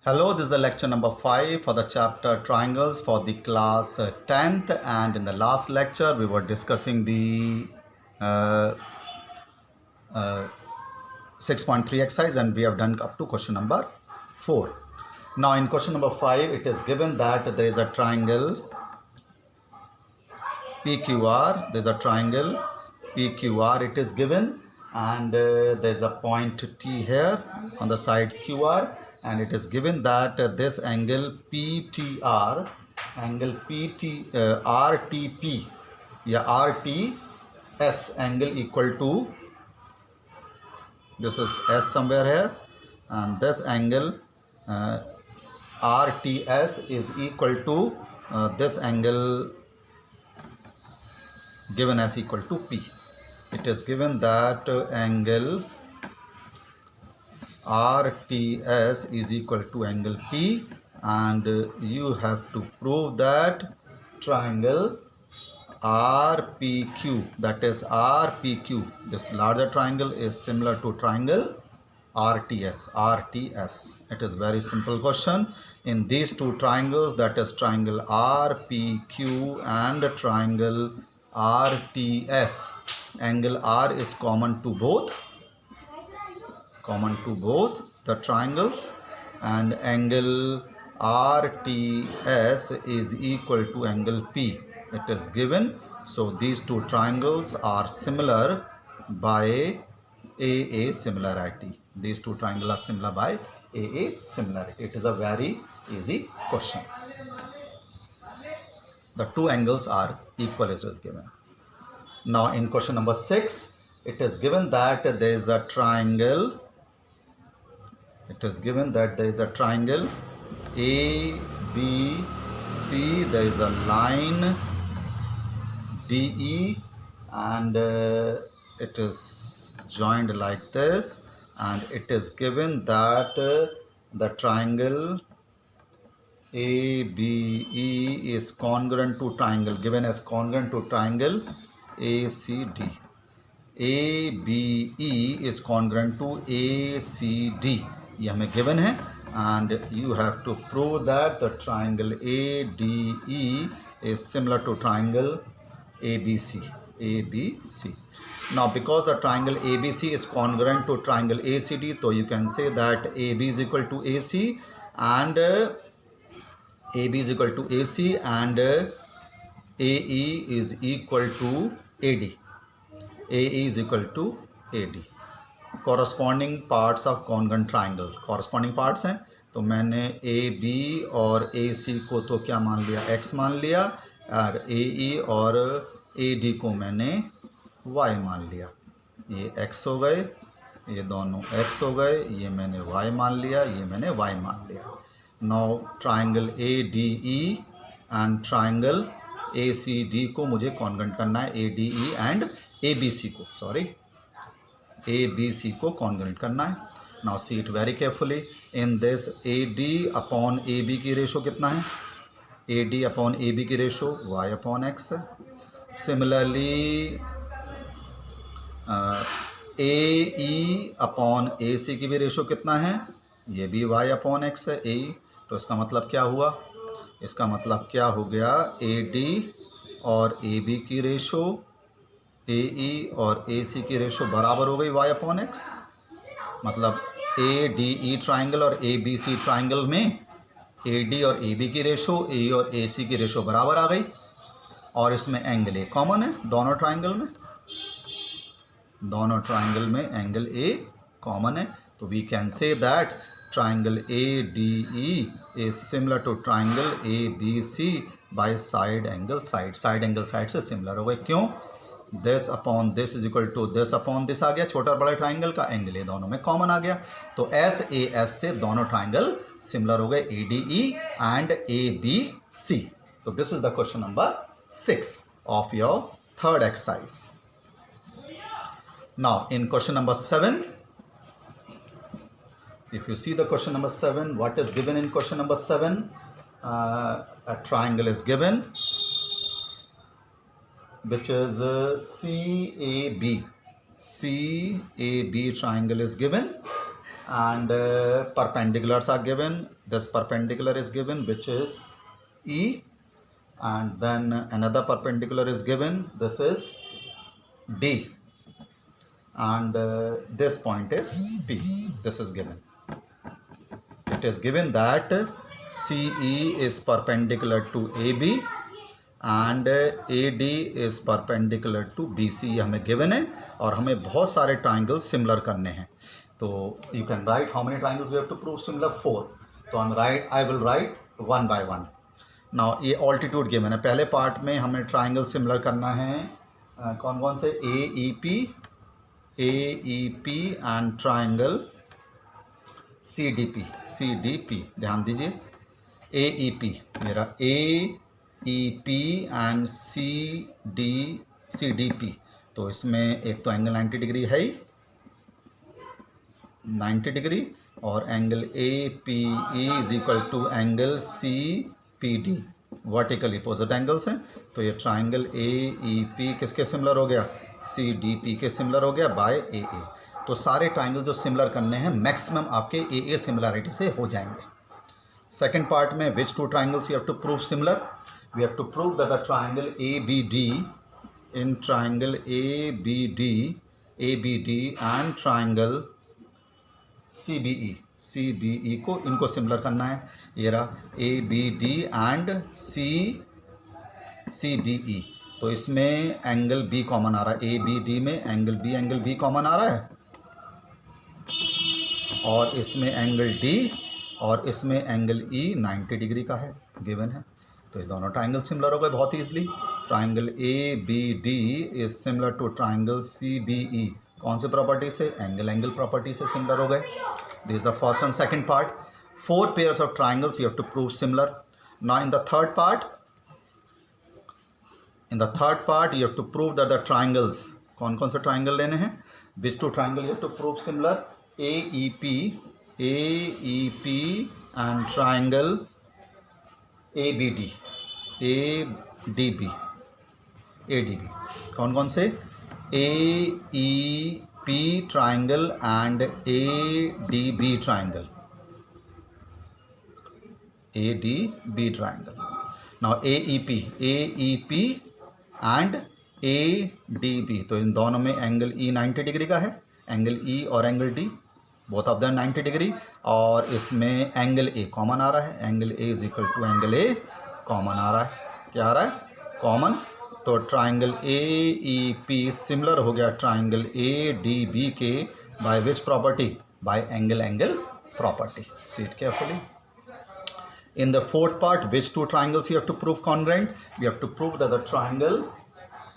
Hello, this is the lecture number 5 for the chapter Triangles for the class 10th, and in the last lecture we were discussing the 6.3 exercise and we have done up to question number 4. Now in question number 5 it is given that there is a triangle PQR, there is a triangle PQR it is given, and there is a point T here on the side QR, and it is given that this angle PTR, angle RTP या RTS angle equal to, this is S somewhere here, and this angle RTS is equal to this angle given as equal to P. It is given that angle RTS is equal to angle P, and you have to prove that triangle RPQ, that is RPQ, this larger triangle is similar to triangle RTS. It is very simple question. In these two triangles, that is triangle RPQ and triangle RTS, angle R is common to both the triangles, and angle RTS is equal to angle P. It is given. So these two triangles are similar by AA similarity. These two triangles are similar by AA similarity. It is a very easy question. The two angles are equal as is given. Now in question number 6, it is given that there is a triangle. It is given that there is a triangle ABC. There is a line DE, and it is joined like this, and it is given that the triangle ABE is congruent to triangle, given as congruent to triangle ACD. ABE is congruent to ACD. ये हमें given है, and you have to prove that the triangle ADE is similar to triangle ABC. Now because the triangle ABC is congruent to triangle ACD, so you can say that AB is equal to AC and AB is equal to AC, and AE is equal to AD. AE is equal to AD. Corresponding parts of congruent triangle, corresponding parts हैं, तो मैंने AB और AC को तो क्या मान लिया, X मान लिया, और AE और AD को मैंने Y मान लिया. ये X हो गए, ये दोनों X हो गए, ये मैंने Y मान लिया, ये मैंने Y मान लिया. Now triangle ADE and triangle ACD को मुझे congruent करना है, ADE and ABC को, sorry, ABC को congruent करना है. Now see it very carefully. In this AD upon AB की रेशो कितना है, AD upon AB की रेशो Y upon X है. Similarly AE upon AC की भी रेशो कितना है, ये भी Y upon X है, AE. तो इसका मतलब क्या हुआ, इसका मतलब क्या हो गया, AD और AB की रेशो, AE और AC की रेशो बराबर हो गई Y अपॉन X. मतलब ADE ट्राइंगल और ABC ट्राइंगल में AD और AB की रेशो, AE और AC की रेशो बराबर आ गई, और इसमें एंगल A कॉमन है दोनों ट्राइंगल में, एंगल A कॉमन है. तो we can say that triangle ADE is similar to triangle ABC by side angle side से similar हो गए. क्यों, this upon this is equal to this upon this आ गया, छोटा और बड़ा ट्राइंगल का एंगल ए दोनों में कॉमन आ गया, तो SAS से दोनों ट्राइंगल सिमिलर हो गए, ADE and ABC. तो this is the question number 6 of your third exercise. Now in question number 7, if you see the question number 7, what is given in question number 7? A triangle is given which is CAB. CAB triangle is given, and perpendiculars are given. this perpendicular is given, which is E, and then another perpendicular is given, this is D, and this point is P. This is given. It is given that CE is perpendicular to AB and AD is perpendicular to BC. ये हमें given है और हमें बहुत सारे triangles similar करने हैं. तो you can write how many triangles we have to prove similar? 4. तो I will write one by one. Now ये altitude given है. पहले part में हमें triangle similar करना है कौन कौन से? AEP and triangle CDP. ध्यान दीजिए, AEP मेरा AEP एंड CDP. तो इसमें एक तो एंगल 90 डिग्री है ही, 90 डिग्री, और angle APE is equal to angle CPD, vertical opposite angles हैं. तो ये ट्राइंगल AEP किसके सिमिलर हो गया? CDP के सिमिलर हो गया बाय AA. तो सारे ट्राइंगल जो सिमिलर करने हैं मैक्सिमम आपके AA सिमिलरिटी से हो जाएंगे. सेकेंड पार्ट में which two triangles you have to prove similar? We have to prove that the triangle ABD, in triangle ABD and triangle CBE को इनको सिमिलर करना है. ये रहा ABD एंड CBE. तो इसमें एंगल B कॉमन आ रहा है. ABD में एंगल B कॉमन आ रहा है, और इसमें एंगल D और इसमें एंगल E 90 डिग्री का है, गिवन है. तो ये दोनों ट्राइंगल सिमिलर हो गए बहुत easily. Triangle ABD is similar to triangle CBE. कौन से प्रॉपर्टी से? एंगल प्रॉपर्टी से सिमिलर हो गए. This is the first and second part. 4 pairs of triangles you have to prove similar. Now in the third part you have to prove that the triangles, कौन कौन से triangle लेने हैं? which two triangle you have to prove similar? AEP and triangle ADB. कौन कौन से? AEP triangle and ADB triangle. Now AEP and ADB. तो इन दोनों में एंगल E 90 डिग्री का है, एंगल E और angle D both of the 90 degree, और इसमें एंगल A कॉमन आ रहा है. Angle A is equal to angle A common आ रहा है. क्या आ रहा है? कॉमन. तो ट्राइंगल AEP सिमिलर हो गया ट्राइंगल ADB के by which property? Bye angle property. See it carefully. In the fourth part, which two triangles you have to prove congruent? We have to prove that the triangle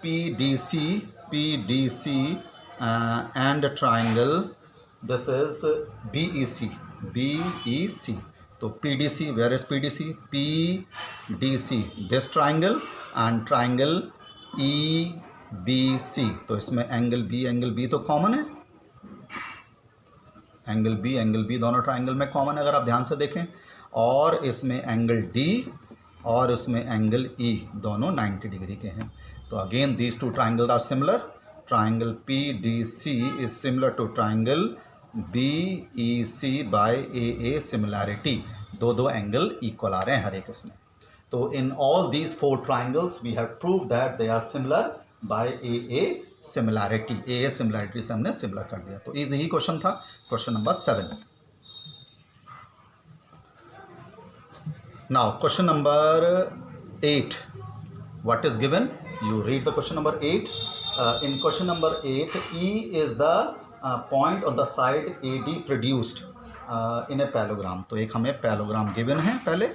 PDC and the triangle, this is BEC. So PDC, where is PDC? PDC, this triangle, and triangle EBC. तो इसमें angle B तो common है. Angle B दोनों triangle में common है अगर आप ध्यान से देखें. और इसमें एंगल D और इसमें एंगल E दोनों 90 डिग्री के हैं. तो again these two triangle are similar. Triangle PDC is similar to triangle BEC by AA similarity. दो एंगल इक्वल आ रहे हैं हर एक इसमें. तो in all these 4 triangles we have prove that they are similar by AA similarity. AA similarity से हमने सिमिलर कर दिया. तो इजी ही क्वेश्चन था. Question number 7. Now question number 8. What is given? You read the question number 8. In question number 8, E is the point on the side AD produced in a parallelogram. तो एक हमें parallelogram given है. पहले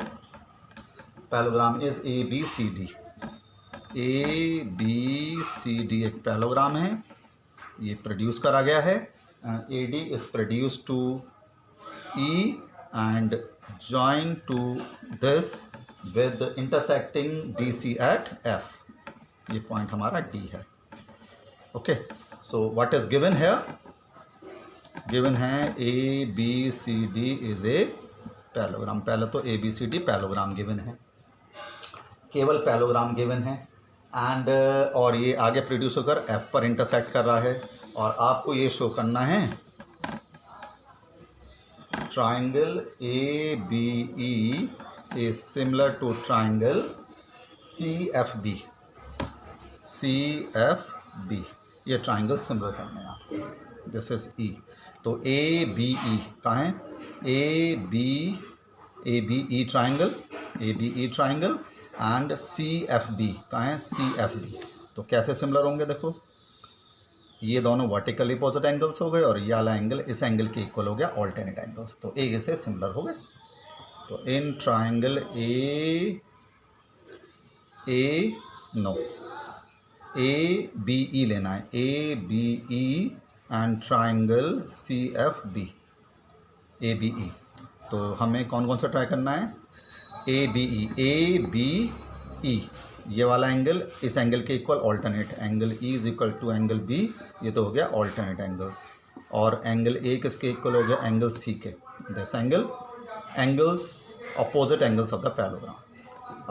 parallelogram is ABCD. एक parallelogram है, ये produce करा गया है. AD is produced to E and join to this with intersecting DC at F. ये पॉइंट हमारा D है. Okay, so what is given है? गिवन है ABCD इज ए पैरेललोग्राम. पहले तो ABCD पैरेललोग्राम गिवन है, केवल पैरेललोग्राम गिवन है. एंड और ये आगे प्रोड्यूस होकर F पर इंटरसेक्ट कर रहा है. और आपको ये शो करना है triangle ABE is similar to triangle CFB. CFB ये ट्राइंगल सिमिलर करने हैं आपको. This is E. तो ABE कहाँ है? ABE ट्राइंगल एंड CFB कहाँ है? CFB. तो कैसे सिमिलर होंगे? देखो, ये दोनों वर्टिकल अपोजिट एंगल्स हो गए और ये वाला एंगल इस एंगल के इक्वल हो गया, ऑल्टरनेट एंगल्स. तो एक से सिमिलर हो गए. तो इन ट्राइंगल ABE लेना है. ABE and triangle CFB. ABE. तो हमें कौन कौन सा ट्राई करना है? ABE ये वाला एंगल इस एंगल के equal, alternate angle E is equal to angle B. ये तो हो गया ऑल्टरनेट एंगल्स. और एंगल A किसके इक्वल हो गया? एंगल C के. This angles opposite angles of the parallelogram.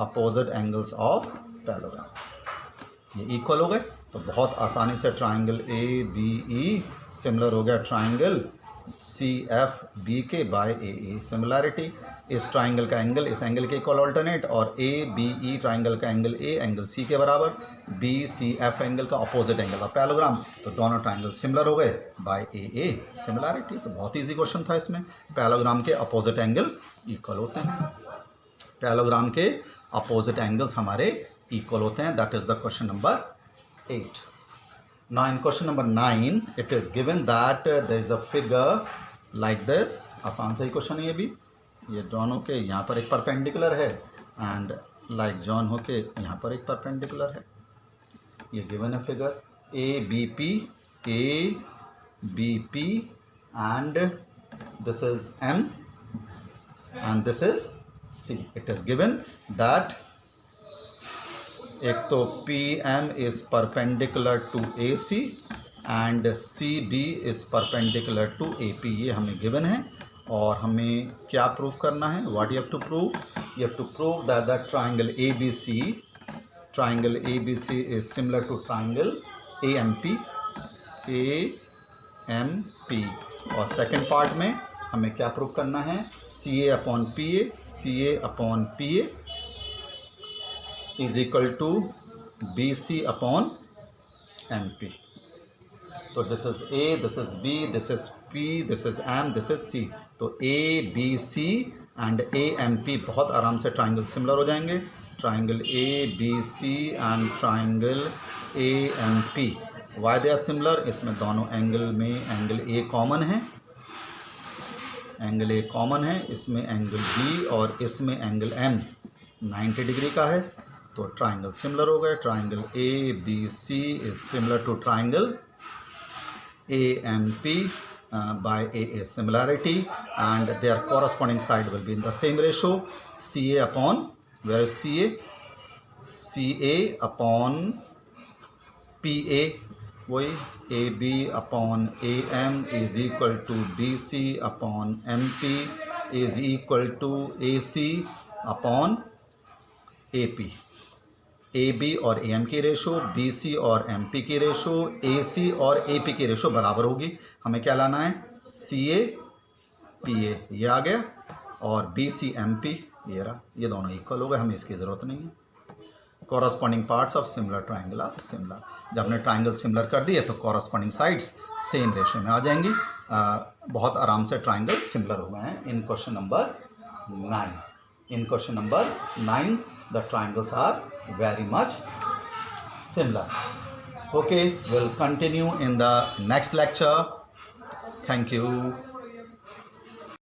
Opposite angles of parallelogram ये इक्वल हो गए. तो बहुत आसानी से ट्राइंगल ABE सिमिलर हो गया ट्राइंगल CFB के बाय AE. सिमिलैरिटी, इस ट्राइंगल का एंगल इस एंगल के इक्वल ऑल्टरनेट, और ABE ट्राइंगल का एंगल A एंगल C के बराबर, BCF एंगल का अपोजिट एंगल ऑफ पैरेललोग्राम. तो दोनों ट्राइंगल सिमिलर हो गए बाय AA. सिमिलैरिटी तो बहुत ईजी क्वेश्चन था. इसमें पैरेललोग्राम के अपोजिट एंगल इक्वल होते हैं. पैरेललोग्राम के अपोजिट एंगल्स हमारे इक्वल होते हैं. That is the question number 8. Now in question number 9 it is given that there is a figure like this. आसान सा ही क्वेश्चन है ये भी. ये ड्रॉन होके यहाँ पर एक परपेंडिकुलर है एंड लाइक जॉन होके यहाँ पर एक परपेंडिकुलर है. ये गिवन है figure ABP and this is M and this is C. It is given that एक तो PM is perpendicular to AC and CB is perpendicular to AP. ये हमें गिवन है और हमें क्या प्रूव करना है? What you have to prove? You have to prove that the triangle ABC is similar to triangle AMP. और second part में हमें क्या प्रूव करना है? CA upon PA is equal to BC upon MP. तो this is A, this is B, this is P, this is M, this is C. तो ABC and AMP बहुत आराम से ट्राइंगल सिमिलर हो जाएंगे. Triangle ABC and triangle AMP. Why they are similar? इसमें दोनों angle में एंगल A कॉमन है. इसमें एंगल B और इसमें एंगल M 90 डिग्री का है. तो ट्राइंगल सिमिलर हो गए. Triangle ABC is similar to triangle AMP by AA. Similarity and their corresponding side will be in the same ratio. CA upon where is CA upon PA. वही AB upon AM is equal to BC upon MP is equal to AC upon AP. AB और AM की ratio, BC और MP की ratio, AC और AP की ratio बराबर होगी. हमें क्या लाना है? CA PA ये आ गया और BC MP ये रहा. ये दोनों इक्वल हो गए. हमें इसकी ज़रूरत नहीं है. Corresponding parts of similar triangle are similar. जब हमने ट्राइंगल सिमिलर कर दिए तो कॉरस्पॉन्डिंग साइड्स सेम रेशो में आ जाएंगी. बहुत आराम से ट्राइंगल सिमिलर हो गए हैं इन question number 9. In question number 9, the triangles are very much similar. Okay, we'll continue in the next lecture. Thank you.